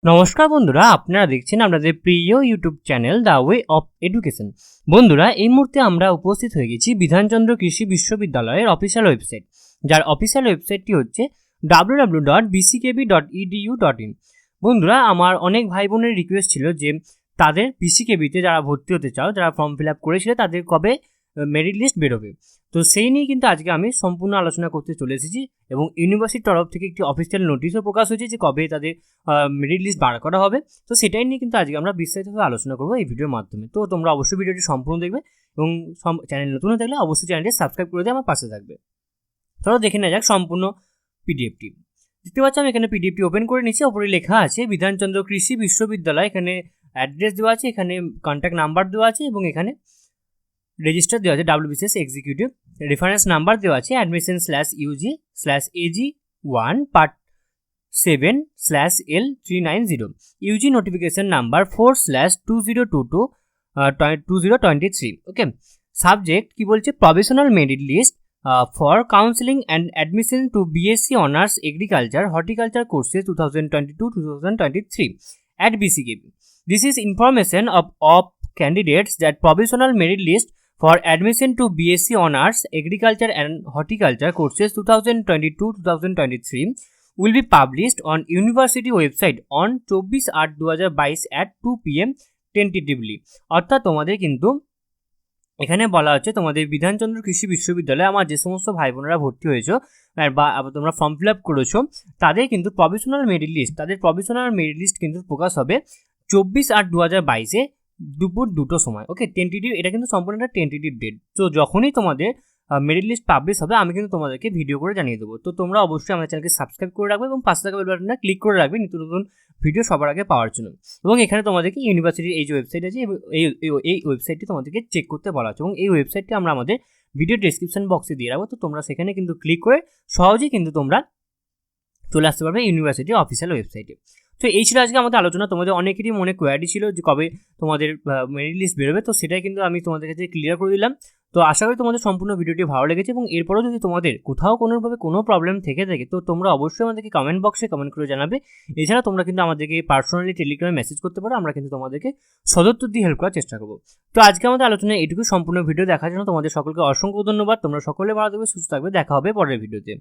নমস্কার বন্ধুরা, আপনারা দেখছেন আপনাদের প্রিয় YouTube channel the way of education. বন্ধুরা, এই মুহূর্তে আমরা উপস্থিত হয়ে গেছি বিধানচন্দ্র কৃষি বিশ্ববিদ্যালয়ের অফিসিয়াল ওয়েবসাইট, যার অফিসিয়াল ওয়েবসাইটটি হচ্ছে www.bckv.edu.in। বন্ধুরা, আমার অনেক ভাই বোনের রিকোয়েস্ট ছিল যে তাদের বিসিকেভিতে যারা ভর্তি হতে চাও, যারা ফর্ম ফিল আপ করেছিল, তাদের কবে মেরিট লিস্ট বেরোবে। তো সেই নিয়ে কিন্তু আজকে আমি সম্পূর্ণ আলোচনা করতে চলে এসেছি এবং ইউনিভার্সিটির তরফ থেকে একটি অফিসিয়াল নোটিশও প্রকাশ হয়েছে যে কবে তাদের মেরিট লিস্ট বার করা হবে। তো সেটাই নিয়ে কিন্তু আজকে আমরা বিস্তারিতভাবে আলোচনা করবো এই ভিডিওর মাধ্যমে। তো তোমরা অবশ্যই ভিডিওটি সম্পূর্ণ দেখবে এবং চ্যানেল নতুন হয়ে থাকলে অবশ্যই চ্যানেলটি সাবস্ক্রাইব করে দিয়ে আমার পাশে থাকবে। চলো দেখে নেওয়া যাক সম্পূর্ণ পিডিএফটি। দেখতে পাচ্ছি আমি এখানে পিডিএফটি ওপেন করে নিচ্ছি। ওপরে লেখা আছে বিধানচন্দ্র কৃষি বিশ্ববিদ্যালয়, এখানে অ্যাড্রেস দেওয়া আছে, এখানে কন্ট্যাক্ট নাম্বার দেওয়া আছে এবং এখানে রেজিস্টার দেওয়া আছে WBCS এক্সিকিউটিভ, রেফারেন্স নাম্বার দেওয়া আছে admission/UG/AG1 part 7/L390, UG notification number 4/2022/2023। Okay, subject কি বলছে, provisional merit list for counselling and admission to BSc honours agriculture horticulture courses 2022-2023 at BCKV. This is information of candidates that provisional merit list for admission to BSc Honours Agriculture and Horticulture courses 2022-2023 will be published on university website on 24/8/2022 at 2 PM tentatively। অর্থাৎ তোমাদের কিন্তু এখানে বলা হচ্ছে তোমাদের বিধানচন্দ্র কৃষি বিশ্ববিদ্যালয়ে আমার যে সমস্ত ভাই বোনেরা ভর্তি হয়েছো বা তোমরা ফর্ম ফিল আপ করেছো, তাদের কিন্তু প্রভিশনাল মেরিট লিস্ট কিন্তু প্রকাশ হবে 24/8/2022 দুপুর 2টোর সময়। ওকে, টেন্টেটিভ, এটা কিন্তু সম্পূর্ণ একটা টেন্টেটিভ ডেট। তো যখনই তোমাদের মেরিট লিস্ট পাবলিশ হবে আমি কিন্তু তোমাদেরকে ভিডিও করে জানিয়ে দেবো। তো তোমরা অবশ্যই আমাদের চ্যানেলকে সাবস্ক্রাইব করে রাখবে এবং পাশে থাকা বেল বাটনটা ক্লিক করে রাখবে নিত্য নতুন ভিডিও সবার আগে পাওয়ার জন্য। এবং এখানে তোমাদেরকে ইউনিভার্সিটির এই যে ওয়েবসাইট আছে এই ওয়েবসাইটটি তোমাদেরকে চেক করতে বলা হচ্ছে এবং এই ওয়েবসাইটটি আমরা আমাদের ভিডিও ডেসক্রিপশন বক্সে দিয়ে রাখবো। তো তোমরা সেখানে কিন্তু ক্লিক করে সহজেই কিন্তু তোমরা চলে আসতে পারবে ইউনিভার্সিটির অফিসিয়াল ওয়েবসাইটে। তো এই ছিল আজকে আমাদের আলোচনা। তোমাদের অনেকেরই মনে কোয়ারি ছিল যে কবে তোমাদের মেরিট লিস্ট বেরোবে, তো সেটাই কিন্তু আমি তোমাদের কাছে ক্লিয়ার করে দিলাম। তো আশা করি তোমাদের সম্পূর্ণ ভিডিওটি ভালো লেগেছে এবং এরপরেও যদি তোমাদের কোথাও কোনোভাবে কোনো প্রবলেম থেকে থাকে তো তোমরা অবশ্যই আমাদেরকে কমেন্ট বক্সে কমেন্ট করে জানাবে। এছাড়া তোমরা কিন্তু আমাদেরকে পার্সোনালি টেলিগ্রামে মেসেজ করতে পারো, আমরা কিন্তু তোমাদেরকে সদুত্তর দিয়ে হেল্প করার চেষ্টা করবো। তো আজকে আমাদের আলোচনায় এটুকু। সম্পূর্ণ ভিডিও দেখার জন্য তোমাদের সকলকে অসংখ্য ধন্যবাদ। তোমরা সকলে ভালো থাকবে, সুস্থ থাকবে, দেখা হবে পরের ভিডিওতে।